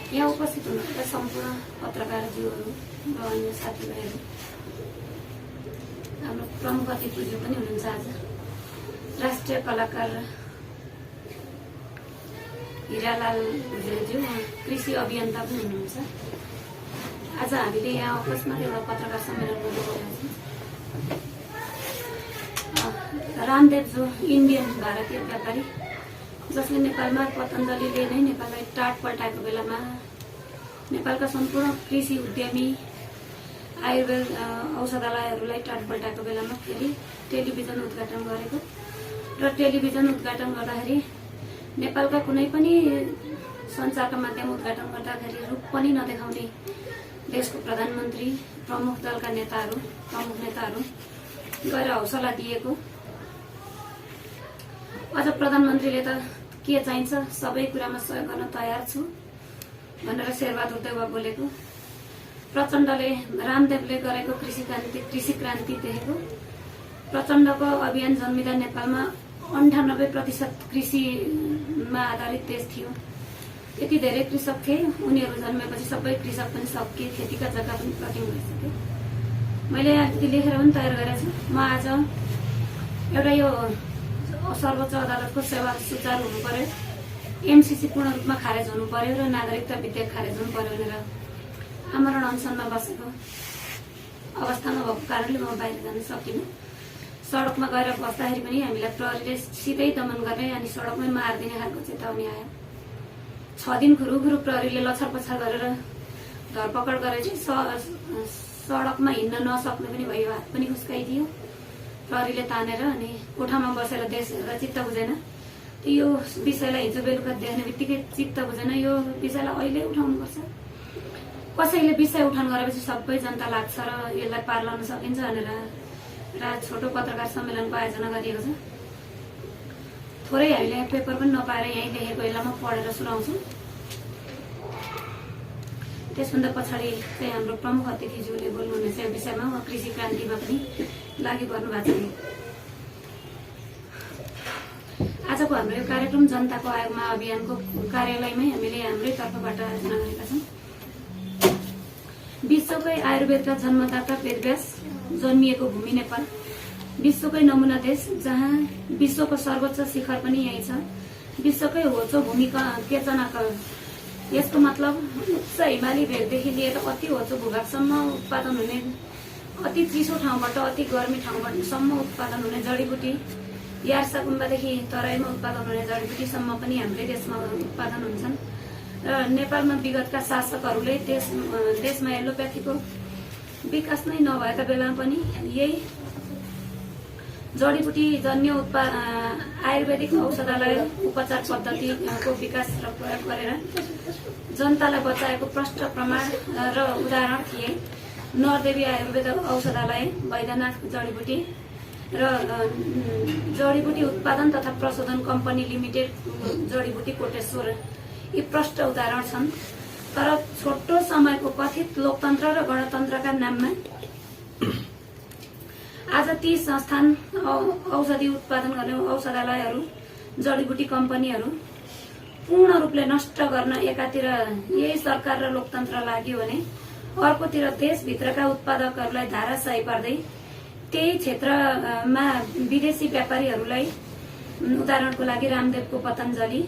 यहाँ उपस्थित हुनुभएका सम्पूर्ण पत्रकारज्यूहरू र अन्य साथीभाइहरू, हाम्रो प्रमुख अतिथिज्यू पनि हुनुहुन्छ आज। राष्ट्रिय कलाकार हिरालाल भुजेलज्यू कृषि अभियन्ता पनि हुनुहुन्छ। आज हामीले यहाँ अकस्मात एउटा पत्रकार सम्मेलन गर्नु गइरहेको छौँ। रामदेव जो इन्डियन भारतीय व्यापारी, जसले नेपालमा पतञ्जलिले नै नेपाललाई टाट पल्टाएको बेलामा नेपालका सम्पूर्ण कृषि उद्यमी, आयुर्वेद औषधालयहरूलाई टाट पल्टाएको बेलामा फेरि टेलिभिजन उद्घाटन गरेको र टेलिभिजन उद्घाटन गर्दाखेरि नेपालका कुनै पनि सञ्चारका माध्यम उद्घाटन गर्दाखेरि रूप पनि नदेखाउने देशको प्रधानमन्त्री, प्रमुख दलका नेताहरू, प्रमुख नेताहरू गएर हौसला दिएको। अझ प्रधानमन्त्रीले त के चाहिन्छ सबै कुरामा सहयोग गर्न तयार छु भनेर शेरबहादुर देउवा बोलेको। प्रचण्डले रामदेवले गरेको कृषि क्रान्ति देखेको। प्रचण्डको अभियान जन्मिँदा नेपालमा 98% कृषिमा आधारित देश थियो। यति धेरै कृषक थिए, उनीहरू जन्मेपछि सबै कृषक पनि सकिए, खेतीका जग्गा पनि कटिङ भइसके। मैले अलिकति लेखेर पनि तयार गरेको छु। म आज एउटा यो सर्वोच्च अदालतको सेवा सुचारू हुनु पर्यो, एमसीसी पूर्ण रूपमा खारेज हुनु पर्यो र नागरिकता विधेयक खारेज हुनु पर्यो भनेर आमरण अनसनमा बसेको अवस्थामा भएको कारणले म बाहिर जान सकिनँ। सडकमा गएर बस्दाखेरि पनि हामीलाई प्रहरीले सिधै दमन गर्ने अनि सडकमै मारिदिने खालको चेतावनी आयो। 6 दिन खुरुखुरु प्रहरीले लछार पछार गरेर धरपकड गरेपछि सडकमा हिँड्न नसक्ने पनि भयो, हात पनि खुस्काइदियो प्रहरीले तानेर। अनि कोठामा बसेर देश हेर्दा चित्त बुझेन। यो विषयलाई हिजो बेलुका देख्ने बित्तिकै चित्त बुझेन, यो विषयलाई अहिले उठाउनुपर्छ। कसैले विषय उठान गरेपछि सबै जनता लाग्छ र यसलाई पार लगाउन सकिन्छ भनेर छोटो पत्रकार सम्मेलनको आयोजना गरिएको छ। थोरै हामीले पेपर पनि नपाएर यहीँ लेखेको यसलाई म पढेर सुनाउँछु। त्यसभन्दा पछाडि चाहिँ हाम्रो प्रमुख अतिथिज्यूले बोल्नुहुनेछ यो विषयमा। म कृषि क्रान्तिमा पनि लागि पर्नु भएको छ। आजको हाम्रो यो कार्यक्रम जनताको आयोगमा अभियानको कार्यालयमै हामीले हाम्रै तर्फबाट आयोजना गरेका छौँ। विश्वकै आयुर्वेदका जन्मदाता वेदव्यास जन्मिएको भूमि नेपाल, विश्वकै नमुना देश जहाँ विश्वको सर्वोच्च शिखर पनि यही छ। विश्वकै होचो भूमिका केचनाकल। यसको मतलब उच्च हिमाली भेगदेखि लिएर अति होचो भूभागसम्म उत्पादन हुने, अति चिसो ठाउँबाट अति गर्मी ठाउँबाटसम्म उत्पादन हुने जडीबुटी, यार्सा गुम्बादेखि तराईमा उत्पादन हुने जडीबुटीसम्म पनि हाम्रै देशमा उत्पादन हुन्छन्। र नेपालमा विगतका शासकहरूले देशमा एलोप्याथीको विकास नै नभएका बेलामा पनि यही जडीबुटी जन्य आयुर्वेदिक औषधालय उपचार पद्धतिको विकास र प्रयोग गरेर जनतालाई बचाएको प्रष्ट प्रमाण र उदाहरण थिए नरदेवी आयुर्वेद औषधालय, वैद्यनाथ जडीबुटी र जडीबुटी उत्पादन तथा प्रशोधन कम्पनी लिमिटेड जडीबुटी कोटेश्वर। यी प्रष्ट उदाहरण छन्। तर छोटो समयको कथित लोकतन्त्र र गणतन्त्रका नाममा आज ती संस्थान, औषधि उत्पादन गर्ने औषधालयहरू, जडीबुटी कम्पनीहरू पूर्ण रूपले नष्ट गर्न एकातिर यही सरकार र लोकतन्त्र लाग्यो भने अर्कोतिर देशभित्रका उत्पादकहरूलाई धाराशाही पार्दै त्यही क्षेत्रमा विदेशी व्यापारीहरूलाई, उदाहरणको लागि रामदेवको पतञ्जलि,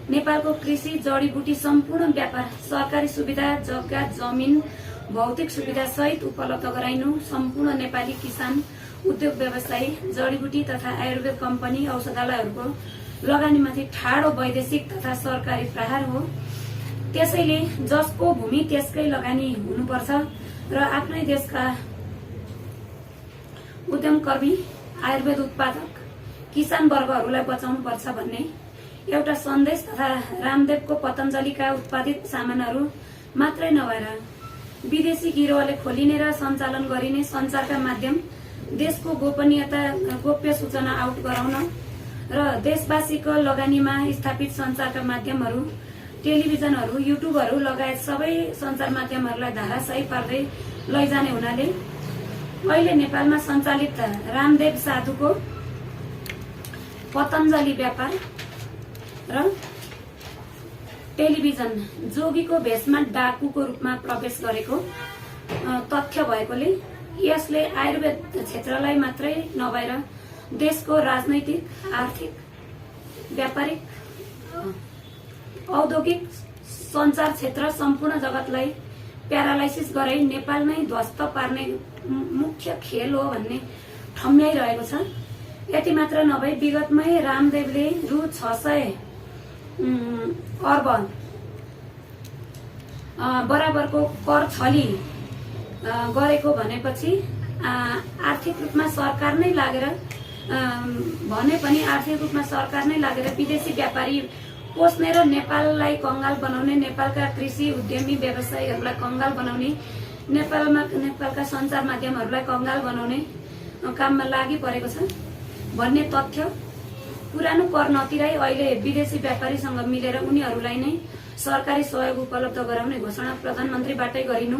नेपालको कृषि जडीबुटी सम्पूर्ण व्यापार, सरकारी सुविधा, जग्गा जमिन, भौतिक सुविधा सहित उपलब्ध गराइनु सम्पूर्ण नेपाली किसान, उद्योग व्यवसायी, जडीबुटी तथा आयुर्वेद कम्पनी, औषधालयहरूको लगानीमाथि ठाडो वैदेशिक तथा सरकारी प्रहार हो। त्यसैले जसको भूमि त्यसकै लगानी हुनुपर्छ र आफ्नै देशका उद्यमकर्मी, आयुर्वेद उत्पादक, किसान वर्गहरूलाई बचाउनुपर्छ भन्ने एउटा सन्देश तथा रामदेवको पतञ्जलिका उत्पादित सामानहरू मात्रै नभएर विदेशी गिरोहले खोलिने र सञ्चालन गरिने सञ्चारका माध्यम, देशको गोपनीयता, गोप्य सूचना आउट गराउन र देशवासीको लगानीमा स्थापित सञ्चारका माध्यमहरू, टेलिभिजनहरू, युट्युबहरू लगायत सबै सञ्चार माध्यमहरूलाई धाराशाही पार्दै लैजाने हुनाले अहिले नेपालमा सञ्चालित रामदेव साधुको पतञ्जलि व्यापार र टेलिभिजन जोगीको भेषमा डाकुको रूपमा प्रवेश गरेको तथ्य भएकोले यसले आयुर्वेद क्षेत्रलाई मात्रै नभएर देशको राजनैतिक, आर्थिक, व्यापारिक, औद्योगिक, सञ्चार क्षेत्र सम्पूर्ण जगतलाई प्यारालाइसिस गराई नेपालमै ध्वस्त पार्ने मुख्य खेल हो भन्ने ठम्याइरहेको छ। यति मात्र नभई विगतमै रामदेवले रु 600 अर्ब बराबरको कर छली गरेको भनेपछि आर्थिक रूपमा सरकार नै लागेर भने पनि आर्थिक रूपमा सरकार नै लागेर विदेशी व्यापारी पोस्ने र नेपाललाई कंगाल बनाउने, नेपालका कृषि उद्यमी व्यवसायीहरूलाई कंगाल बनाउने, नेपालका सञ्चार माध्यमहरूलाई कंगाल बनाउने काममा लागि परेको छ भन्ने तथ्य पुरानो कर नतिराई अहिले विदेशी व्यापारीसँग मिलेर उनीहरूलाई नै सरकारी सहयोग उपलब्ध गराउने घोषणा प्रधानमन्त्रीबाटै गरिनु,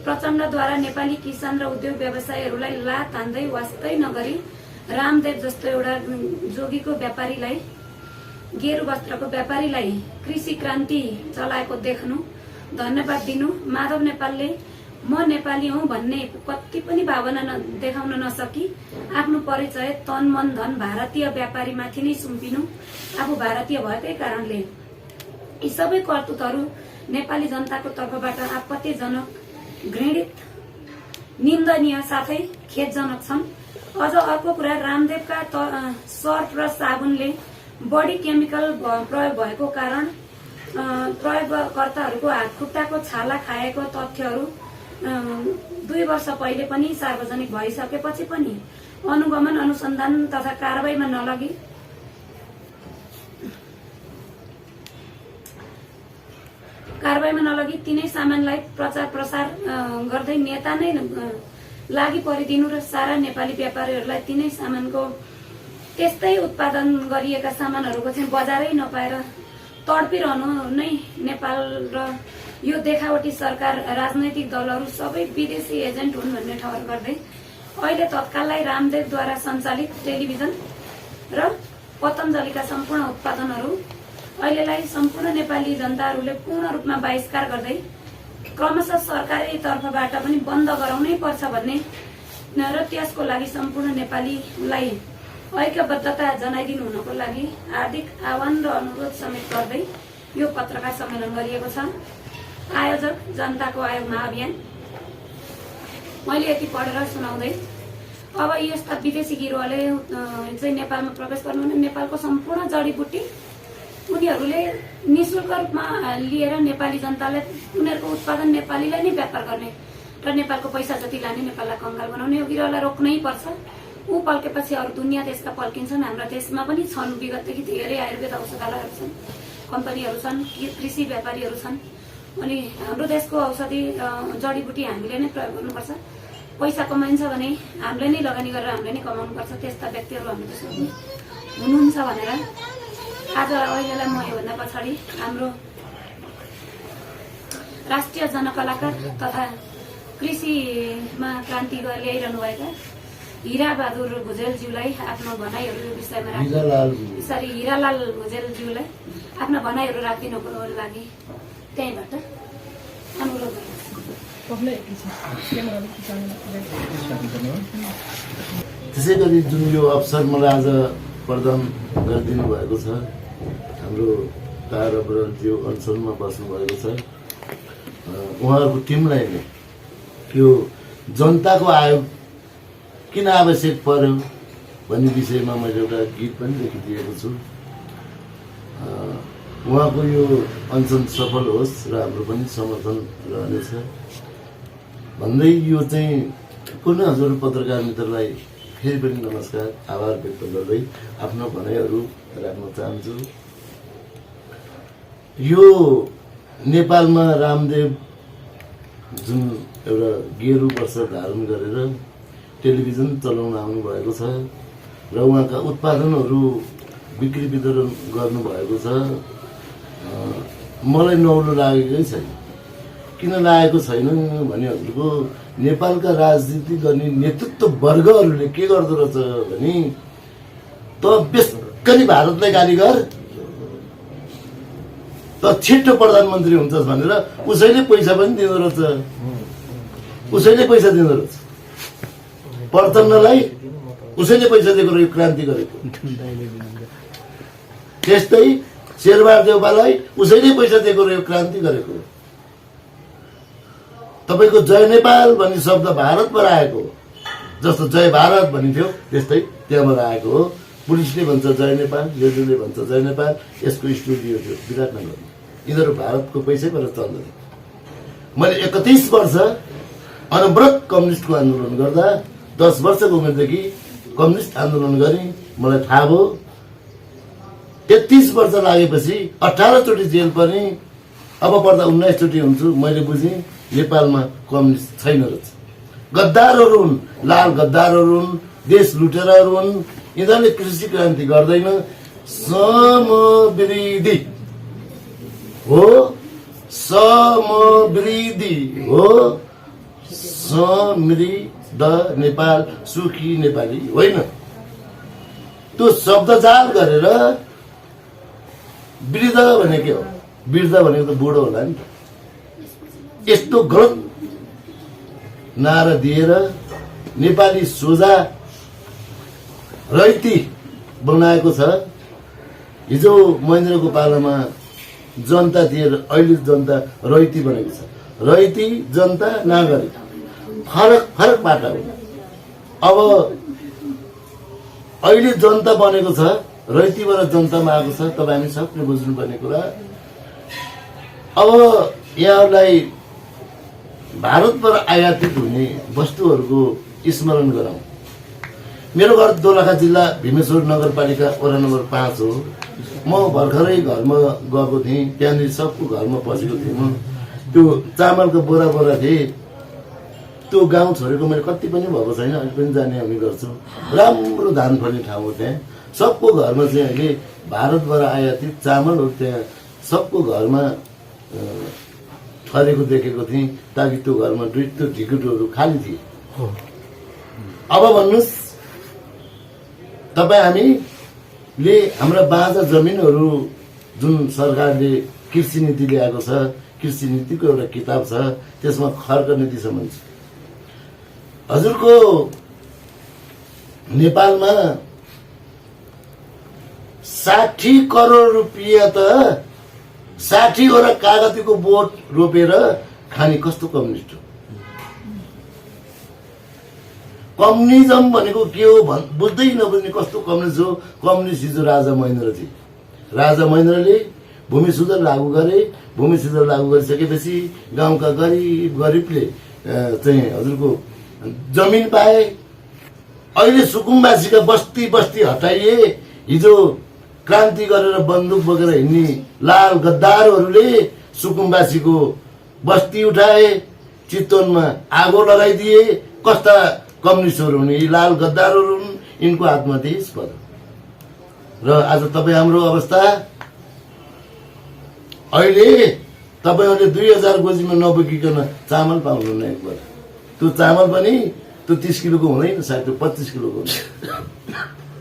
प्रचण्डद्वारा नेपाली किसान र उद्योग व्यवसायीहरूलाई लात हान्दै वास्तै नगरी रामदेव जस्तो एउटा जोगीको व्यापारीलाई, गेरु वस्त्रको व्यापारीलाई कृषि क्रान्ति चलाएको देख्नु, धन्यवाद दिनु। माधव नेपालले म नेपाली हुँ भन्ने कति पनि भावना देखाउन नसकी आफ्नो परिचय तन मन धन भारतीय व्यापारीमाथि नै सुम्पिनु, आफू भारतीय भएकै कारणले यी सबै करतुतहरू नेपाली जनताको तर्फबाट आपत्तिजनक, घृणित, निन्दनीय साथै खेदजनक छन्। अझ अर्को कुरा, रामदेवका सर्फ र साबुनले बढी केमिकल प्रयोग भएको कारण प्रयोगकर्ताहरूको हातखुट्टाको छाला खाएको तथ्यहरू 2 वर्ष पहिले पनि सार्वजनिक भइसकेपछि पनि अनुगमन, अनुसन्धान तथा कारबाहीमा नलगी तिनै सामानलाई प्रचार प्रसार गर्दै नेता नै लागि परिदिनु र सारा नेपाली व्यापारीहरूलाई तिनै सामानको त्यस्तै उत्पादन गरिएका सामानहरूको चाहिँ बजारै नपाएर तडपिरहनु नै नेपाल र यो देखावटी सरकार, राजनैतिक दलहरू सबै विदेशी एजेन्ट हुन् भन्ने ठहर गर्दै अहिले तत्काललाई रामदेवद्वारा सञ्चालित टेलिभिजन र पतञ्जलिका सम्पूर्ण उत्पादनहरू अहिलेलाई सम्पूर्ण नेपाली जनताहरूले पूर्ण रूपमा बहिष्कार गर्दै क्रमशः सरकारी तर्फबाट पनि बन्द गराउनै पर्छ भन्ने र त्यसको लागि सम्पूर्ण नेपालीलाई ऐक्यबद्धता जनाइदिनु हुनको लागि हार्दिक आह्वान र अनुरोध समेत गर्दै यो पत्रकार सम्मेलन गरिएको छ। आयोजक जनताको आयोग महाअभियान। मैले यति पढेर सुनाउँदै अब यस्ता विदेशी गिरोहले चाहिँ नेपालमा प्रवेश गर्नु भने नेपालको सम्पूर्ण जडीबुटी उनीहरूले निःशुल्क रूपमा लिएर नेपाली जनतालाई उनीहरूको उत्पादन नेपालीलाई नै व्यापार गर्ने र नेपालको पैसा जति लाने, नेपाललाई कंगाल बनाउने यो गिरोहलाई रोक्नै पर्छ। ऊ पल्केपछि अरू दुनियाँ देशका पल्किन्छन्। हाम्रा देशमा पनि छन्, विगतदेखि धेरै आयुर्वेद औषधालयहरू छन्, कम्पनीहरू छन्, कृषि व्यापारीहरू छन्। अनि हाम्रो देशको औषधि जडीबुटी हामीले नै प्रयोग गर्नुपर्छ। पैसा कमाइन्छ भने हामीले नै लगानी गरेर हामीले नै कमाउनुपर्छ। त्यस्ता व्यक्तिहरू हाम्रो देशमा हुनुहुन्छ भनेर आज अहिलेलाई म योभन्दा पछाडि हाम्रो राष्ट्रिय जनकलाकार तथा कृषिमा क्रान्ति ल्याइरहनु भएका हीराबहादुर भुजेलज्यूलाई आफ्नो भनाइहरू विषयमा हीरालाल भुजेलज्यूलाई आफ्ना भनाइहरू राखिदिनुको लागि त्यहीँबाट अनुरोध त्यसै गरी जुन यो अवसर मलाई आज प्रदान गरिदिनु भएको छ, हाम्रो तारा बरालज्यू अञ्चलमा बस्नु भएको छ, उहाँहरूको टिमलाई नै यो जनताको आयोग किन आवश्यक पर्यो भन्ने विषयमा मैले एउटा गीत पनि लेखिदिएको छु। उहाँको यो अनसन सफल होस् र हाम्रो पनि समर्थन रहनेछ भन्दै यो चाहिँ पुनः हजुर पत्रकार मित्रलाई फेरि पनि नमस्कार, आभार व्यक्त गर्दै आफ्नो भनाइहरू राख्न चाहन्छु। यो नेपालमा रामदेव जुन एउटा गेरु वस्त्र धारण गरेर टेलिभिजन चलाउन आउनु भएको छ र उहाँका उत्पादनहरू बिक्री वितरण गर्नुभएको छ। मलाई नौलो लागेकै छैन। किन लागेको छैन भने हजुरको नेपालका राजनीति गर्ने नेतृत्व वर्गहरूले के गर्दो रहेछ भने त बेसकरी भारतलाई गाली गर, त त छिट्टो प्रधानमन्त्री हुन्छस् भनेर उसैले पैसा पनि दिँदो रहेछ, उसैले पैसा दिँदो रहेछ प्रचण्डलाई, उसैले पैसा दिएको रह्यो क्रान्ति गरेको। त्यस्तै शेरबहादुर देउपालाई उसैले पैसा दिएको रह्यो क्रान्ति गरेको। तपाईको जय नेपाल भन्ने शब्द भारतबाट आएको हो, जस्तो जय भारत भनिन्थ्यो त्यस्तै त्यहाँबाट आएको हो। पुलिसले भन्छ जय नेपाल, लेजुले भन्छ जय नेपाल, यसको स्टुडियो थियो विराटनगरमा। यिनीहरू भारतको पैसैबाट चल्दैन। मैले 31 वर्ष अनवरत कम्युनिस्टको आन्दोलन गर्दा 10 वर्षको उमेरदेखि कम्युनिस्ट आन्दोलन गरेँ। मलाई थाहा भयो 33 वर्ष लागेपछि 18 चोटि जेल पनि, अब पर्दा 19 चोटि हुन्छु। मैले बुझेँ नेपालमा कम्युनिस्ट छैन रहेछ। गद्दारहरू हुन्, लाल गद्दारहरू हुन्, देश लुटेराहरू हुन्। यिनीहरूले कृषि क्रान्ति गर्दैन, समवृद्धि हो, समवृद्धि हो, समृद्ध नेपाल, सुखी नेपाली होइन। त्यो शब्दजाल गरेर वृद्ध भनेको के हो? वृद्ध भनेको त बुढो होला नि त। यस्तो गलत नारा दिएर नेपाली सोझा रैती बनाएको छ। हिजो महेन्द्रको पालामा जनता दिएर अहिले जनता रैती बनेको छ। रैती, जनता, नागरिक फरक फरक बाटा हो। अब अहिले जनता बनेको छ, रैतीबाट जनतामा आएको छ। तपाईँ हामी सबले बुझ्नुपर्ने कुरा। अब यहाँहरूलाई भारतबाट आयातित हुने वस्तुहरूको स्मरण गराउँ। मेरो घर दोलखा जिल्ला भीमेश्वर नगरपालिका वडा नम्बर 5 हो। म भर्खरै घरमा गएको थिएँ, त्यहाँनिर सबको घरमा पसेको थिएँ। म त्यो चामलको बोरा बोरा थिएँ। त्यो गाउँ छोडेको मैले कति पनि भएको छैन, अहिले पनि जाने आउने गर्छु। राम्रो धान फल्ने ठाउँ हो त्यहाँ। सबको घरमा चाहिँ अहिले भारतबाट आयातित चामल हो। त्यहाँ सबको घरमा छरेको देखेको थिएँ, ताकि त्यो घरमा त्यो ढिकुटहरू खाली थिए। अब भन्नुहोस्, तपाईँ हामीले हाम्रा बाँझा जमिनहरू जुन सरकारले कृषि नीति ल्याएको छ, कृषि नीतिको एउटा किताब छ, त्यसमा खर्क नीतिसम्म छ। हजुरको नेपालमा 60 करोड रुपियाँ त 60 वटा कागतीको बोट रोपेर खाने कस्तो कम्युनिस्ट हो? कम्युनिजम भनेको के हो बुझ्दै नबुझ्ने कस्तो कम्युनिस्ट हो? कम्युनिस्ट हिजो राजा महेन्द्र थिए। राजा महेन्द्रले भूमि सुधार लागू गरे। भूमि सुधार लागू गरिसकेपछि गाउँका गरिबले चाहिँ हजुरको जमिन पाए। अहिले सुकुम्बासीका बस्ती बस्ती हटाइए। हिजो क्रान्ति गरेर बन्दुक बोकेर हिँड्ने लाल गद्दारहरूले सुकुम्बासीको बस्ती उठाए, चितवनमा आगो लगाइदिए। कस्ता कम्युनिस्टहरू हुन् यी लाल गद्दारहरू हुन्, यिनको हातमा देश पर्यो। र आज तपाईँ हाम्रो अवस्था अहिले तपाईँहरूले 2000 गोजीमा नबोकिकन चामल पाउनुहुन्न। एकबार त्यो चामल पनि त्यो 30 किलोको हुँदैन, सायद त्यो 25 किलोको हुन्छ।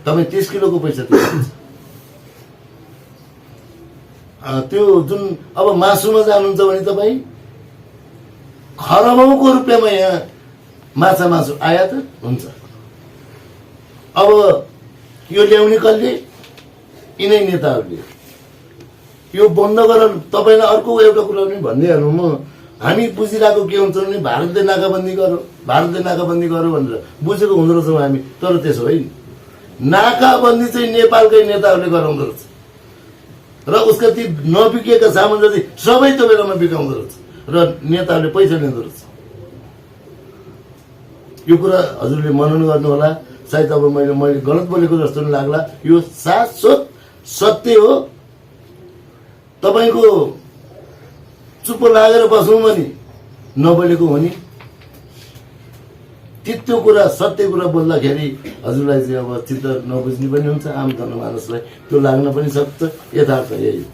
तपाईँ 30 किलोको पैसा दिनुहुन्छ। त्यो जुन अब मासुमा जानुहुन्छ भने तपाईँ खरबौँको रुपियाँमा यहाँ माछा मासु आयात हुन्छ। अब यो ल्याउने कसले? यिनै नेताहरूले। यो बन्द गर। तपाईँलाई अर्को एउटा कुरा पनि भनिदिइहाल्नु म, हामी बुझिरहेको के हुन्छ भने भारतले नाकाबन्दी गर्यो, भारतले नाकाबन्दी गर्यो भनेर बुझेको हुँदो रहेछौँ हामी। तर त्यसो होइन। नाकाबन्दी चाहिँ नेपालकै नेताहरूले गराउँदो रहेछ र उसका ती नबिकेका सामान जति सबै त्यो बेलामा बिकाउँदो रहेछ र नेताहरूले पैसा लिँदो रहेछ। यो कुरा हजुरले मनन गर्नु होला। सायद अब मैले गलत बोलेको जस्तो नि लाग्ला। यो शाश्वत सत्य हो। तपाईँको चुप्प लागेर बस्नु पनि नबोलेको हो नि। त्यो कुरा सत्य कुरा बोल्दाखेरि हजुरलाई चाहिँ अब चित्त नबुझ्ने पनि हुन्छ, आम जनमानसलाई त्यो लाग्न पनि सक्छ। यथार्थ यही हो।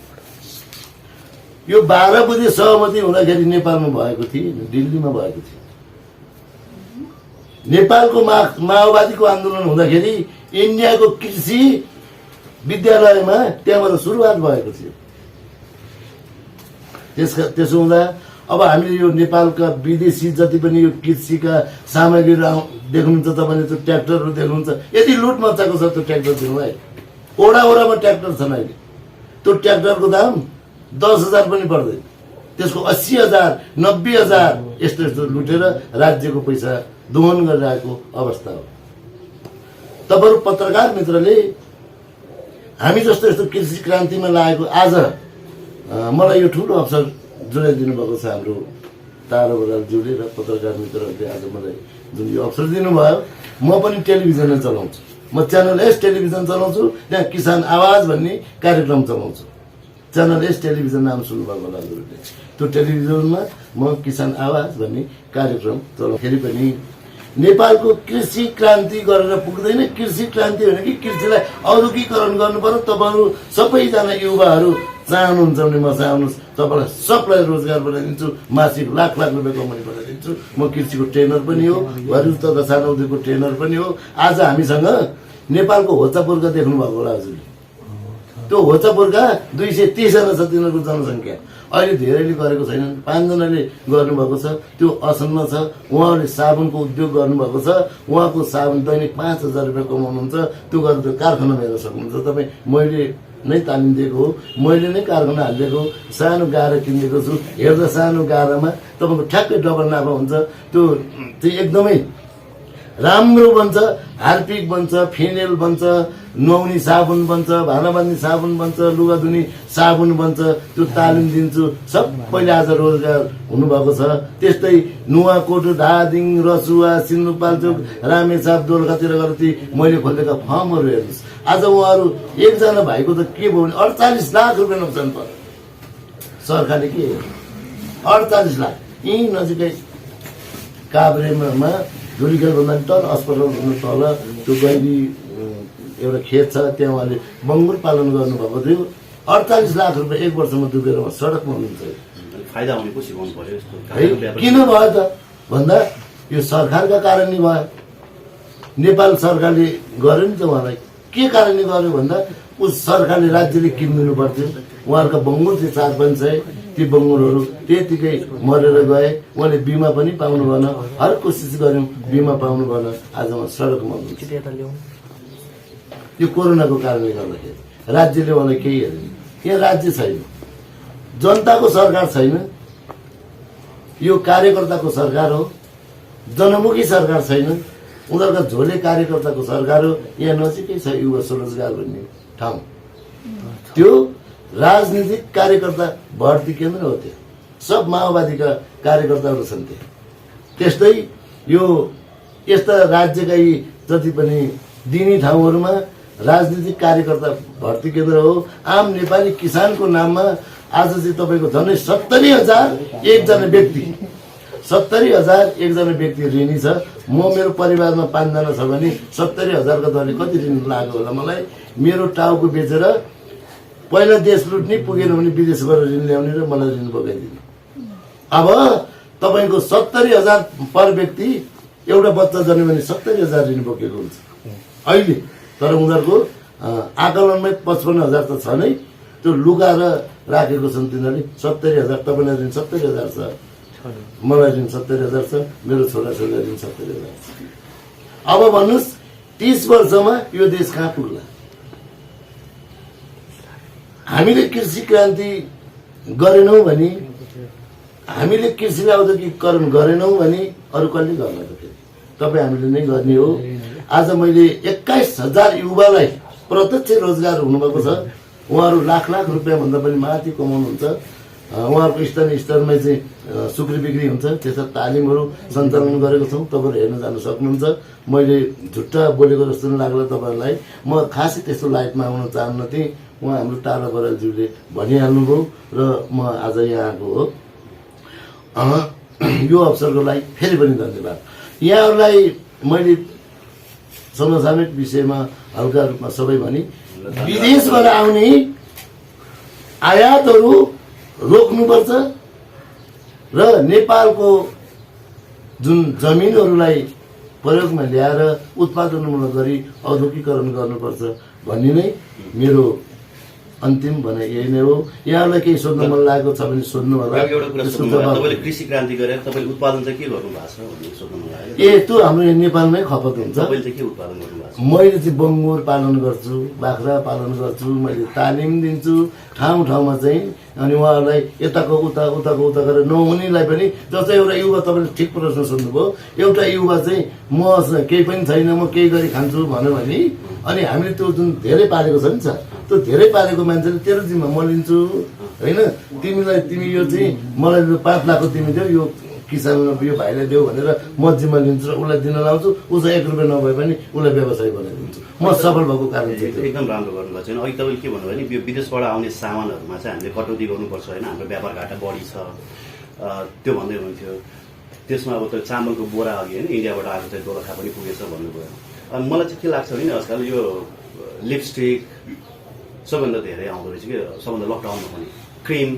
यो 12 बुँदे सहमति हुँदाखेरि नेपालमा भएको थियो, दिल्लीमा भएको थियो। नेपालको माओवादीको आन्दोलन हुँदाखेरि इन्डियाको कृषि विद्यालयमा त्यहाँबाट सुरुवात भएको थियो। त्यसो हुँदा अब हामीले यो नेपालका विदेशी जति पनि यो कृषिका सामग्रीहरू देख्नुहुन्छ तपाईँले, त्यो ट्र्याक्टरहरू देख्नुहुन्छ, यति लुट मच्चाएको छ त्यो ट्र्याक्टर दिनुलाई। ओडामा ट्र्याक्टर छन् अहिले, त्यो ट्र्याक्टरको दाम 10,000 पनि पर्दैन, त्यसको 80,000 90,000 यस्तो लुटेर राज्यको पैसा दोहन गरिरहेको अवस्था हो। तपाईँहरू पत्रकार मित्रले हामी जस्तो यस्तो कृषि क्रान्तिमा लागेको आज मलाई यो ठुलो अवसर जोडाइदिनु भएको छ हाम्रो तारा बरालज्यूले र पत्रकार मित्रहरूले आज मलाई जुन यो अवसर दिनुभयो। म पनि टेलिभिजन नै चलाउँछु, म च्यानल एस टेलिभिजन चलाउँछु, त्यहाँ किसान आवाज भन्ने कार्यक्रम चलाउँछु। च्यानल एस टेलिभिजन नाम सुन्नुभएको होला हजुरले, त्यो टेलिभिजनमा म किसान आवाज भन्ने कार्यक्रम चलाउँदाखेरि पनि नेपालको कृषि क्रान्ति गरेर पुग्दैन। कृषि क्रान्ति होइन कि कृषिलाई औद्योगिकरण गर्नु पर्यो। तपाईँहरू सबैजना युवाहरू चाहनुहुन्छ भने म चाहनुहोस्, तपाईँलाई सबलाई रोजगार बनाइदिन्छु, मासिक लाख रुपियाँ कमाउने बनाइदिन्छु। म कृषिको ट्रेनर पनि हो, घरेलु तथा सानो उद्योगको ट्रेनर पनि हो। आज हामीसँग नेपालको होचापुर्खा देख्नुभएको होला हजुरले, त्यो होचापुर्खा 230 जना छ तिनीहरूको जनसङ्ख्या। अहिले धेरैले गरेको छैनन्, 5 जनाले गर्नुभएको छ, त्यो असन्न छ। उहाँहरूले साबुनको उद्योग गर्नुभएको छ, उहाँको साबुन दैनिक 5,000 रुपियाँ कमाउनुहुन्छ। त्यो गरेर त्यो कारखाना हेर्न सक्नुहुन्छ तपाईँ। मैले नै तालिम दिएको हो, मैले नै कारखाना हालिदिएको, सानो गाह्रो किनिदिएको छु। हेर्दा सानो गाह्रोमा तपाईँको ठ्याक्कै डबल नाफा हुन्छ। त्यो एकदमै राम्रो बन्छ, हार्पिक बन्छ, फिनेल बन्छ, नुहाउने साबुन बन्छ, भाँडा बाँध्ने साबुन बन्छ, लुगा धुने साबुन बन्छ। त्यो तालिम दिन्छु। सबैले आज रोजगार हुनुभएको छ। त्यस्तै नुवाकोट, धादिङ, रसुवा, सिन्धुपाल्चोक, रामेछाप, दोलखातिर गएर ती मैले खोलेका फर्महरू हेर्नुहोस्। आज उहाँहरू एकजना भाइको त के भयो भने 48 लाख रुपियाँ नोक्सान पर्यो। सरकारले के 48 लाख यहीँ नजिकै काभ्रेमा धुलीखेल भन्दा टन अस्पताल भन्नु तल त्यो गैरी एउटा खेत छ, त्यहाँ उहाँले बङ्गुर पालन गर्नुभएको थियो। 48 लाख रुपियाँ एक वर्षमा डुबेर सडकमा हुनुहुन्छ। फाइदा हुने को सिकाउनु पर्यो यस्तो किन भयो त भन्दा यो सरकारका कारणले भयो। नेपाल सरकारले गर्यो नि त उहाँलाई। के कारणले गर्यो भन्दा उस सरकारले राज्यले किनिदिनु पर्थ्यो। उहाँहरूका बङ्गुर थियो 4-5 सय, ती बङ्गुरहरू त्यतिकै मरेर गए। उहाँले बिमा पनि पाउनु भएन, हर कोसिस गर्यौँ बिमा पाउनु भएन। आज उहाँ सडकमा हुनुहुन्छ। यो कोरोनाको कारणले गर्दाखेरि राज्यले उहाँलाई केही हेरेन। यहाँ राज्य छैन, जनताको सरकार छैन, यो कार्यकर्ताको सरकार हो, जनमुखी सरकार छैन, उनीहरूका झोले कार्यकर्ताको सरकार हो। यहाँ नजिकै छ युवा स्वरोजगार भन्ने ठाउँ, त्यो राजनीतिक कार्यकर्ता भर्ती केन्द्र हो। त्यो सब माओवादीका कार्यकर्ताहरू छन् त्यहाँ। त्यस्तै यो यस्ता राज्यका यी जति पनि दिने ठाउँहरूमा राजनीतिक कार्यकर्ता भर्ती केन्द्र हो। आम नेपाली किसानको नाममा आज चाहिँ तपाईँको झन्डै 70,000 एकजना व्यक्ति, 70,000 एकजना व्यक्ति ऋणी छ। म मेरो परिवारमा 5 जना छ भने 70,000 का दरले कति ऋण लाग्यो होला मलाई। मेरो टाउको बेचेर पहिला देश लुट्ने, पुगेन भने विदेशबाट ऋण ल्याउने र मलाई ऋण बोकाइदिने। अब तपाईँको 70,000 पर व्यक्ति, एउटा बच्चा जन्म्यो भने 70,000 ऋण बोकेको हुन्छ अहिले। तर उनीहरूको आकलनमै 55,000 त छ नै, त्यो लुकाएर राखेको छन् तिनीहरूले। 70,000 तपाईँलाई ऋण 70,000 छ, मलाई ऋण 70,000 छ, मेरो छोराछोरीलाई ऋण 70,000 छ। अब भन्नुहोस् 30 वर्षमा यो देश कहाँ पुग्ला? हामीले कृषि क्रान्ति गरेनौँ भने, हामीले कृषिलाई औद्योगिकरण गरेनौँ भने अरू कसले गर्ला त? फेरि तपाईँ हामीले नै गर्ने हो। आज मैले 21,000 युवालाई प्रत्यक्ष रोजगार हुनुभएको छ। उहाँहरू लाख रुपियाँ भन्दा पनि माथि कमाउनुहुन्छ। उहाँहरूको स्थानीय स्तरमै चाहिँ सुक्री बिक्री हुन्छ, त्यस्ता तालिमहरू सञ्चालन गरेको छौँ। तपाईँहरू हेर्न जान सक्नुहुन्छ। मैले झुट्टा बोलेको जस्तो लाग्ला तपाईँहरूलाई। म खासै त्यस्तो लाइटमा आउन चाहन्न थिएँ। उहाँ हाम्रो तारा बरालज्यूले भनिहाल्नुभयो र म आज यहाँ आएको हो। यो अवसरको लागि फेरि पनि धन्यवाद। यहाँहरूलाई मैले समसामयिक विषयमा हल्का रूपमा सबै भनी, विदेशबाट आउने आयातहरू रोक्नुपर्छ र नेपालको जुन जमिनहरूलाई प्रयोगमा ल्याएर उत्पादन गरी औद्योगिकरण गर्नुपर्छ भन्ने नै मेरो अन्तिम भने यही नै हो। यहाँलाई केही सोध्न मन लागेको छ भने सोध्नु होला। एउटा कुरा सोध्नु भयो, तपाईँले कृषि क्रान्ति गरेर तपाईँले उत्पादन चाहिँ के गर्नु भएको छ भन्ने सोध्नु मन लाग्यो। त्यो हाम्रो नेपालमै खपत हुन्छ। तपाईँले चाहिँ के उत्पादन गर्नु भएको छ? मैले चाहिँ बङ्गुर पालन गर्छु, बाख्रा पालन गर्छु, मैले तालिम दिन्छु ठाउँ ठाउँमा चाहिँ। अनि उहाँहरूलाई यताको उता उताको उता गरेर नहुनेलाई पनि, जस्तै एउटा युवा, तपाईँले ठिक प्रश्न सोध्नुभयो, एउटा युवा चाहिँ म केही पनि छैन, म केही गरी खान्छु भन्यो भने, अनि हामीले त्यो जुन धेरै पालेको छ नि छ, त्यो धेरै पालेको मान्छेले तेरो जिम्मा म लिन्छु होइन, तिमी यो चाहिँ मलाई 5 लाखको तिमी देऊ, यो किसान यो भाइलाई देऊ भनेर म जिम्मा लिन्छु र उसलाई दिन लाउँछु। उसलाई 1 रुपियाँ नभए पनि उसलाई व्यवसाय बनाइदिन्छु। म सफल भएको कारण चाहिँ एकदम राम्रो गर्नुभएको छैन। अघि तपाईँले के भन्नुभयो भने यो विदेशबाट आउने सामानहरूमा चाहिँ हामीले कटौती गर्नुपर्छ होइन, हाम्रो व्यापार घाटा बढी छ त्यो भन्दै हुनुहुन्थ्यो। त्यसमा अब त चामलको बोरा अघि होइन इन्डियाबाट आएको चाहिँ दोलखा पनि पुगेछ भन्नुभयो। अनि मलाई चाहिँ के लाग्छ भने आजकल यो लिपस्टिक सबभन्दा धेरै आउँदो रहेछ कि, सबभन्दा लकडाउनमा पनि क्रिम,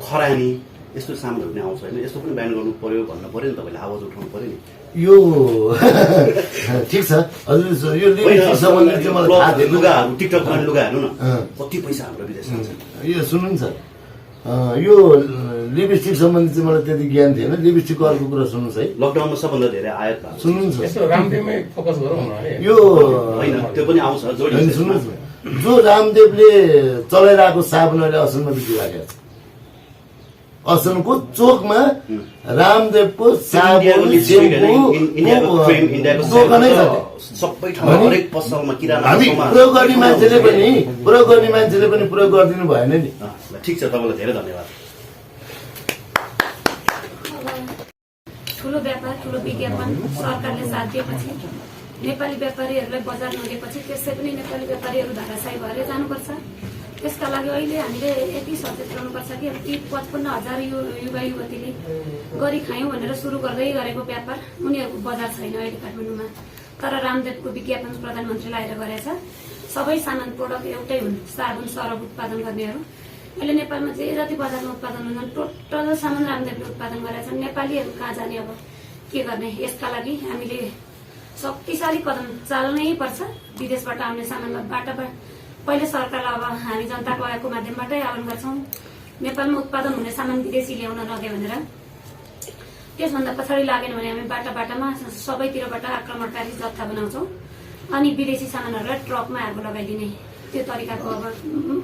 खरानी यस्तो सामानहरू पनि आउँछ होइन, यस्तो पनि ब्यान गर्नु पर्यो भन्नु पर्यो नि, तपाईँले आवाज उठाउनु पर्यो नि यो। ठिक छ हजुर, यो लिपस्टिक सम्बन्धी चाहिँ मलाई थाहा थिएन। लुगाहरू टिकटकमा लुगा हेर्नु न कति पैसा हाम्रो विदेशमा छ। यो सुन्नु नि सर, यो लिपस्टिक सम्बन्धी चाहिँ मलाई त्यति ज्ञान थिएन। लिपस्टिकको अर्को कुरा सुन्नुहोस् है, लकडाउनमा सबभन्दा धेरै आयात भएको सुन्नुहुन्छ यो होइन, त्यो पनि आउँछ जोडी। सुन्नुहोस्, जो रामदेवले चलाइरहेको साबुन अहिले असलमा बिक्री लागेको छ। असलको चोकमा रामदेवको साबुन दोकानै छ। सबै ठाउँमा हरेक पसलमा किराना हामी प्रयोग गर्ने मान्छेले पनि प्रयोग गरिदिनु भएन नि। ठिक छ, तपाईँलाई धेरै धन्यवाद। ठुलो व्यापार, ठुलो विज्ञापन सरकारले साथ दिएपछि, नेपाली व्यापारीहरूलाई बजार नदिएपछि त्यसै पनि नेपाली व्यापारीहरू धराशायी भएर जानुपर्छ। त्यसका लागि अहिले हामीले यति सचेत रहनुपर्छ कि ती 55,000 युवा युवतीले गरी खायौँ भनेर सुरु गर्दै गरेको व्यापार, उनीहरूको बजार छैन अहिले काठमाडौँमा। तर रामदेवको विज्ञापन प्रधानमन्त्रीले आएर गरेछ। सबै सामान प्रोडक्ट एउटै हुन्, साबुन सरब उत्पादन गर्नेहरू। अहिले नेपालमा जे जति बजारमा उत्पादन हुन्छन् टोटल सामान रामदेवले उत्पादन गरेका छन्। नेपालीहरू कहाँ जाने, अब के गर्ने? यसका लागि हामीले शक्तिशाली कदम चाल्नै पर्छ। विदेशबाट आउने सामानमा बाटाबाट पहिले सरकारलाई अब हामी जनताको आयोगको माध्यमबाटै आह्वान गर्छौँ, नेपालमा उत्पादन हुने सामान विदेशी ल्याउन नदियो भनेर। त्यसभन्दा पछाडि लागेन भने हामी बाटामा सबैतिरबाट आक्रमणकारी जत्था बनाउँछौँ अनि विदेशी सामानहरूलाई ट्रकमा आगो लगाइदिने त्यो तरिकाको अब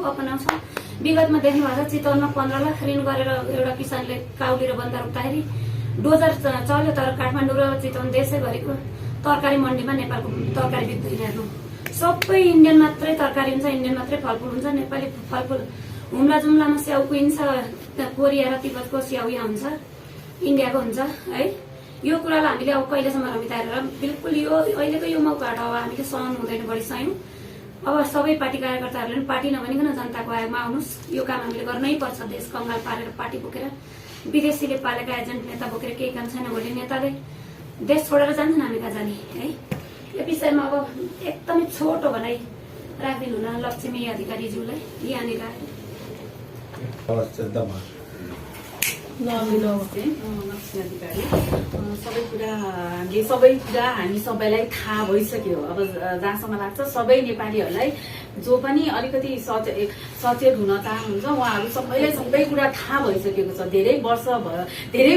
अपनाउँछौँ। विगतमा देख्नु भएको छ, चितवनमा 15 लाख ऋण गरेर एउटा किसानले काउली र बन्दा रोप्दाखेरि डोजर चल्यो, तर काठमाडौँ र चितवन देशैभरिको तरकारी मण्डीमा नेपालको तरकारी बिक्दैन। हेर्नु, सबै इन्डियन मात्रै तरकारी हुन्छ, इन्डियन मात्रै फलफुल हुन्छ। नेपाली फलफुल हुम्ला जुम्लामा स्याउ कुहिन्छ, कोरिया र तिब्बतको स्याउ यहाँ हुन्छ, इन्डियाको हुन्छ है। यो कुरालाई हामीले अब कहिलेसम्म रमिताएर बिल्कुल यो अहिलेको यो मौकाबाट अब हामीले सहनु हुँदैन, बढी सयौँ। अब सबै पार्टी कार्यकर्ताहरूले पनि पार्टी नभनिकन जनताको आयोगमा आउनुहोस्। यो काम हामीले गर्नै पर्छ। देश कङ्गाल पारेर पार्टी बोकेर विदेशीले पालेका एजेन्ट नेता बोकेर केही काम छैन। भोलि नेताले देश छोडेर जान्छन्, हामी कहाँ जाने है? यो विषयमा अब एकदमै छोटो भनाइ राखिदिनु न लक्ष्मी अधिकारीज्यूलाई यहाँनिर। नमस्ते, लक्ष्मी अधिकारी। सबै कुरा हामी सबैलाई थाहा भइसक्यो। अब जहाँसम्म लाग्छ सबै नेपालीहरूलाई जो पनि अलिकति सचेत हुन चाहनुहुन्छ उहाँहरू सबैलाई सबै कुरा थाहा भइसकेको छ। धेरै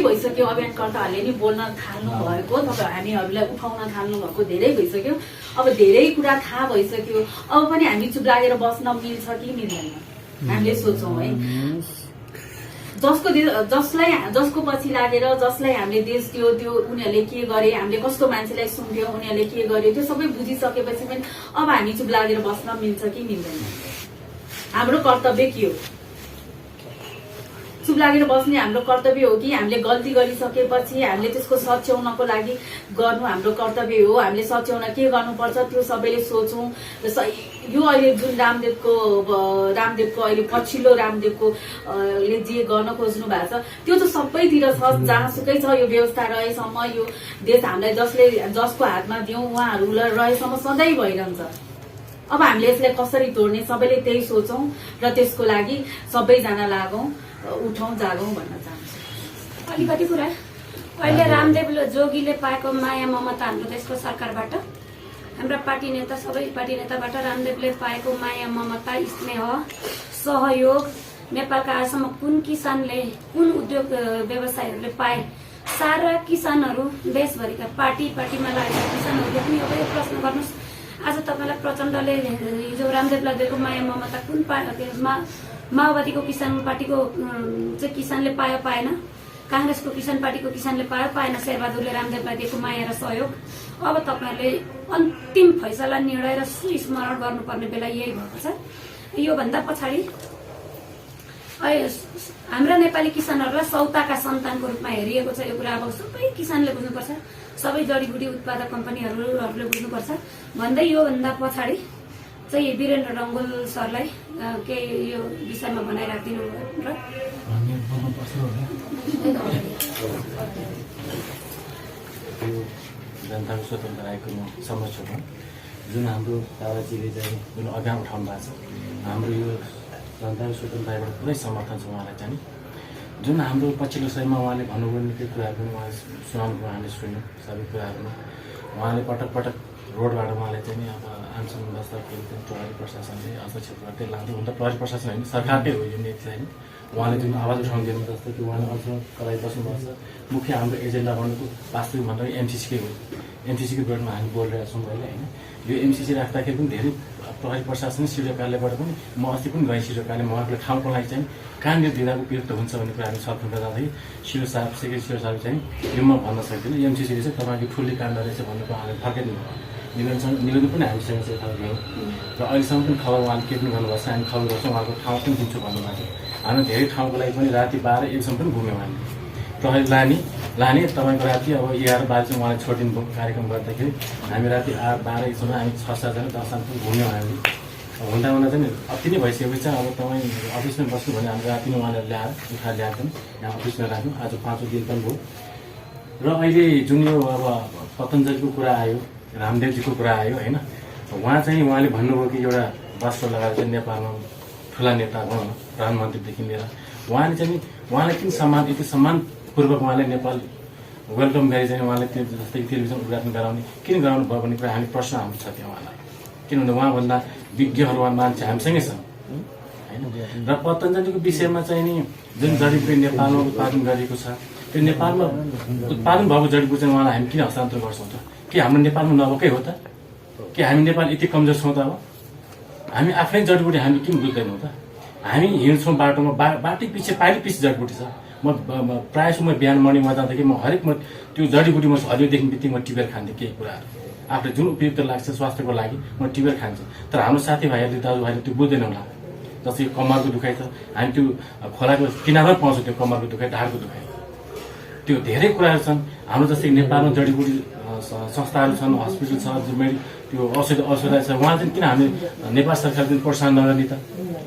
भइसक्यो। अभियानकर्ताहरूले नि बोल्न थाल्नु भएको, हामीहरूलाई उठाउन थाल्नु भएको धेरै भइसक्यो। अब धेरै कुरा थाहा भइसक्यो। अब पनि हामी चुप लागेर बस्न मिल्छ कि मिल्दैन हामीले सोचौँ है। जसको पछि लागेर जसलाई हामीले देश दियो, त्यो उनीहरूले के गरे, हामीले कस्तो मान्छेलाई सुन्थ्यौँ, उनीहरूले के गर्यो, त्यो सबै बुझिसकेपछि पनि अब हामी चुप लागेर बस्न मिल्छ कि मिल्दैन? हाम्रो कर्तव्य के हो? चुप लागेर बस्ने हाम्रो कर्तव्य हो कि हामीले गल्ती गरिसकेपछि हामीले त्यसको सच्याउनको लागि गर्नु हाम्रो कर्तव्य हो? हामीले सच्याउन के गर्नुपर्छ त्यो सबैले सोचौँ। यो अहिले जुन रामदेवको अहिले पछिल्लो रामदेवको ले जे गर्न खोज्नु भएको छ त्यो त सबैतिर छ। जहाँसुकै छ यो व्यवस्था रहेसम्म, यो देश हामीलाई जसको हातमा दिउँ उहाँहरूलाई रहेसम्म सधैँ भइरहन्छ। अब हामीले यसलाई कसरी तोड्ने सबैले त्यही सोचौँ र त्यसको लागि सबैजना लागौँ, उठौँ जागौँ भन्न चाहन्छु। अलिकति कुरा, अहिले रामदेव जोगीले पाएको माया ममता हाम्रो देशको सरकारबाट हाम्रा पार्टी नेता सबै पार्टी नेताबाट रामदेवले पाएको माया ममता स्नेह सहयोग नेपालका आजसम्म कुन किसानले कुन उद्योग व्यवसायीहरूले पाए सारा किसानहरू देशभरिका पार्टीमा लागेका किसानहरूले पनि अब यो प्रश्न गर्नुहोस् आज तपाईँलाई प्रचण्डले हिजो रामदेवलाई दिएको माया ममता कुन माओवादीको किसान पार्टीको चाहिँ किसानले पायो पाएन काङ्ग्रेसको किसान पार्टीको किसानले पायो पाएन शेरबहादुरले रामदेवलाई दिएको माया र सहयोग अब तपाईँहरूले अन्तिम फैसला निर्णय र सुस्मरण गर्नुपर्ने बेला यही भएको छ योभन्दा पछाडि हाम्रा नेपाली किसानहरूलाई सौताका सन्तानको रूपमा हेरिएको छ यो कुरा अब सबै किसानले बुझ्नुपर्छ सबै जडीबुटी उत्पादक कम्पनीहरूले बुझ्नुपर्छ भन्दै योभन्दा पछाडि चाहिँ वीरेन्द्र डङ्गोल सरलाई केही यो विषयमा भनाइराखिदिनु र जनताको स्वतन्त्र आयोगको समस्यामा जुन हाम्रो दादाजीले चाहिँ जुन अगाम उठाउनु भएको छ हाम्रो यो जनताको स्वतन्त्र आयोगबाट पुरै समर्थन छ उहाँलाई चाहिँ जुन हाम्रो पछिल्लो समयमा उहाँले भन्नुभयो निकै कुराहरू पनि उहाँले सुनाउनु उहाँले सुन्यो सबै कुराहरूमा उहाँले पटक पटक रोडबाट उहाँले चाहिँ नि अब आन्दोलन बस्दाखेरि प्रहरी प्रशासनले हस्तक्षेप गर्दै लाँदै हुन त प्रहरी प्रशासन होइन सरकारकै हो यो नीति चाहिँ उहाँले जुन आवाज उठाउनु दिनु जस्तो कि उहाँले अझ कराइ बस्नुपर्छ मुख्य हाम्रो एजेन्डा भनेको वास्तविक भन्दा एमसिसीकै हो एमसिसीको बोर्डमा हामी बोलिरहेको छौँ अहिले होइन यो एमसिसी राख्दाखेरि पनि धेरै प्रहरी प्रशासन सिडिओ कार्यालयबाट पनि म अस्ति पनि गएँ सिडिओ कार्यालय उहाँको ठाउँको लागि चाहिँ कहाँनिर दिँदा उपयुक्त हुन्छ भन्ने कुरा हामी छलफल गर्दाखेरि सिडिओ साहब सेक्रेटरी सिडिओ साहब चाहिँ यो म भन्न सक्दिनँ एमसिसीले चाहिँ तपाईँको ठुली काण्ड रहेछ भन्ने उहाँले फर्काइदिनु निवेदन पनि हामीसँग चाहिँ गयौँ र अहिलेसम्म पनि खबर उहाँले के पनि गर्नुभएको छ हामी खबर गर्छौँ उहाँको ठाउँ पनि दिन्छु भन्नुभएको छ हामी धेरै ठाउँको लागि पनि राति 12-1 पनि घुम्यौँ हामी प्रहरी लाने तपाईँको राति अब 11-12 चाहिँ उहाँले छोडिदिनु भयो कार्यक्रम गर्दाखेरि हामी राति 8-12 हामी 6-7 जना 10 पनि घुम्यौँ हामी हुँदा हुँदा चाहिँ अति नै भइसकेपछि चाहिँ अब तपाईँ अफिसमा बस्नु भने हामी राति नै उहाँलाई उठाएर ल्याएर पनि यहाँ अफिसमा राख्यौँ आज 5औं दिन पनि भयो र अहिले जुन यो अब पतञ्जलीको कुरा आयो रामदेवजीको कुरा आयो होइन उहाँले भन्नुभयो कि एउटा वस्त्र लगाएर चाहिँ नेपालमा ठुला नेता भनौँ न प्रधानमन्त्रीदेखि लिएर उहाँले किन यति सम्मानपूर्वक उहाँले नेपाल वेलकम गरी चाहिँ उहाँले त्यो जस्तै टेलिभिजन उद्घाटन गराउने किन गराउनु भयो भन्ने कुरा हामी प्रश्न हाम्रो छ त्यो उहाँलाई किनभने उहाँभन्दा विज्ञहरू मान्छे हामीसँगै छन् होइन र पतञ्जलीको विषयमा चाहिँ नि जुन जडीबुटी नेपालमा उत्पादन गरिएको छ त्यो नेपालमा उत्पादन भएको जडीबुटी चाहिँ उहाँलाई हामी किन हस्तान्तरण गर्छौँ त के हाम्रो नेपालमा नभएकै हो त के हामी नेपाल यति कमजोर छौँ त अब हामी आफ्नै जडीबुटी हामी किन बुझ्दैनौँ त हामी हिँड्छौँ बाटोमा बाटै पछि पाइले पछि जडीबुटी छ म प्रायः जस्तो म बिहान मर्निङमा जाँदाखेरि म हरेक त्यो जडीबुटी म हरियोदेखि बित्तिकै म टिपेर खान्थेँ केही कुराहरू आफूले जुन उपयुक्त लाग्छ स्वास्थ्यको लागि म टिपेर खान्छु तर हाम्रो साथीभाइहरूले दाजुभाइले त्यो बुझ्दैन होला जस्तै कम्मरको दुखाइ छ हामी त्यो खोलाको किनारमा पाउँछौँ त्यो कम्मरको दुखाइ ढाडको दुखाइ त्यो धेरै कुराहरू छन् हाम्रो जस्तै नेपालमा जडीबुटी संस्थाहरू छन् हस्पिटल छ त्यो औषधालय छ उहाँ चाहिँ किन हामी नेपाल सरकारले प्रोत्साहन नगर्ने त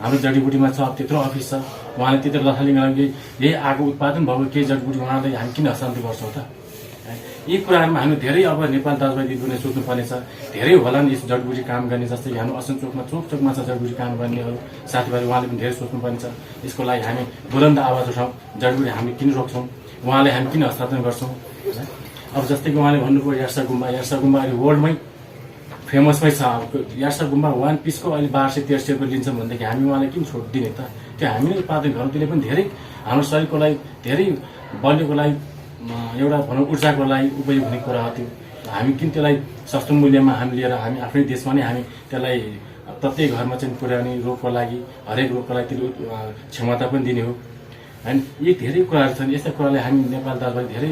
हाम्रो जडीबुटीमा छ त्यत्रो अफिस छ उहाँले त्यत्रो लथालिङ लागि यही आगो उत्पादन भएको केही जडीबुटी उहाँलाई हामी किन हस्तान्तरण गर्छौँ त यी कुराहरूमा हामी धेरै अब नेपाल दाजुभाइ दिदीबहिनीले सोच्नुपर्नेछ धेरै होला नि यस जडीबुटी काम गर्ने जस्तै हाम्रो असन चोकमा चोकमा छ जडीबुटी काम गर्नेहरू साथीभाइ उहाँले पनि धेरै सोच्नुपर्ने छ यसको लागि हामी बुलन्द आवाज उठाउँ जडीबुटी हामी किन रोक्छौँ उहाँले हामी किन हस्तान्तरण गर्छौँ अब जस्तै कि उहाँले भन्नुभयो यार्सा गुम्बा अहिले वर्ल्डमै फेमसमै छ यार्सा गुम्बा 1 पिसको अहिले 1200-1300 रुपियाँ लिन्छ भनेदेखि हामी उहाँलाई किन छुट दिने त त्यो हामीले उत्पादन गरौँ त्यसले पनि धेरै हाम्रो शरीरको लागि धेरै बलियोको लागि एउटा भनौँ ऊर्जाको लागि उपयोग हुने कुरा हो त्यो हामी किन त्यसलाई सस्तो मूल्यमा हामी लिएर हामी आफ्नै देशमा नै हामी त्यसलाई प्रत्येक घरमा चाहिँ पुर्याउने रोगको लागि हरेक रोगको लागि त्यो क्षमता पनि दिने हो होइन यी धेरै कुराहरू छन् यस्ता कुरालाई हामी नेपाल दाजुभाइ धेरै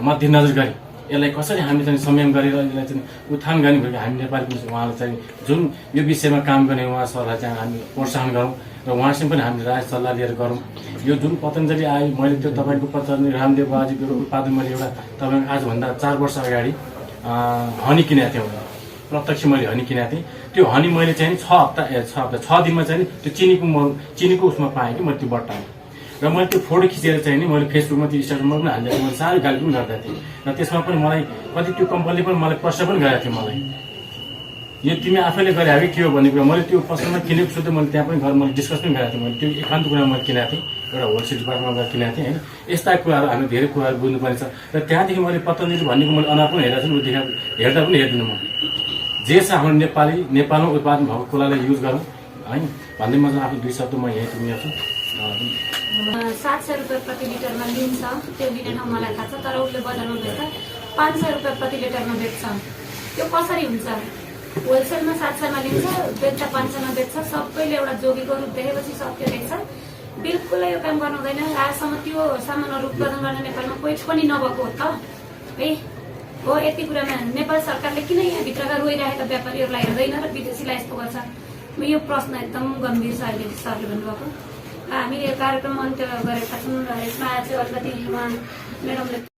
मध्यनजर गरी यसलाई कसरी हामीले चाहिँ संयम गरेर यसलाई चाहिँ उत्थान गर्ने भएको हामी नेपाली उहाँलाई चाहिँ जुन यो विषयमा काम गर्ने उहाँ सरलाई चाहिँ हामी प्रोत्साहन गरौँ र उहाँसँग पनि हामीले राय सल्लाह लिएर गरौँ यो जुन पतञ्जली आयो मैले त्यो तपाईँको पतञ्जली रामदेव बाजीको उत्पादन मैले एउटा तपाईँको आजभन्दा 4 वर्ष अगाडि हनी किनेको थिएँ प्रत्यक्ष मैले हनी किनेको थिएँ त्यो हनी मैले चाहिँ 6 दिनमा चाहिँ त्यो चिनीको उसमा पाएँ कि मैले त्यो बट्टाएँ र मैले त्यो फोटो खिचेर चाहिँ नि मैले फेसबुकमा त्यो इन्स्टाग्राममा पनि हालिदिएको मैले साह्रै गाली पनि गर्दा थिएँ र त्यसमा पनि मलाई कति त्यो कम्पनीले पनि मलाई प्रश्न पनि गरेको थियो मलाई यो तिमी आफैले गरे हो कि के हो भन्ने कुरा मैले त्यो पसलमा किनेको छु त मैले त्यहाँ पनि गएर मैले डिस्कस पनि गरेको थिएँ मैले त्यो एकान्त कुरा मैले किनेको थिएँ एउटा होलसेल डिपार्टमेन्टमा गएर किनेको थिएँ होइन यस्ता कुराहरू हामी धेरै कुराहरू बुझ्नुपर्नेछ र त्यहाँदेखि मैले पतञ्जली भनेको मैले अनुहार पनि हेरेको छु हेर्दा पनि हेर्दिनँ जे छ हाम्रो नेपालमा उत्पादन भएको कुरालाई युज गरौँ है भन्दै म आफ्नो 2 शब्द म यही टुङ्ग्याउँछु। 700 रुपियाँ प्रति लिटरमा लिन्छ, त्यो लिने ठाउँ मलाई थाहा छ, तर उसले बजारमा बेच्दा 500 रुपियाँ प्रति लिटरमा बेच्छ। त्यो कसरी हुन्छ? होलसेलमा 700 मा लिन्छ, बेच्दा 500 मा बेच्छ। सबैले एउटा जोगीको रूप देखेपछि सत्य देख्छ। बिल्कुलै यो काम गर्नु हुँदैन। आजसम्म त्यो सामानहरू उत्पादन गर्ने नेपालमा कोही पनि नभएको हो त है। हो, यति कुरामा नेपाल सरकारले किन यहाँभित्रका रोइरहेका व्यापारीहरूलाई हेर्दैन र विदेशीलाई यस्तो गर्छ? यो प्रश्न एकदम गम्भीर छ अहिले सरले भन्नुभएको। हामीले यो कार्यक्रम अन्त्य गरेका छौँ र यसमा चाहिँ अलिकति म्याडमले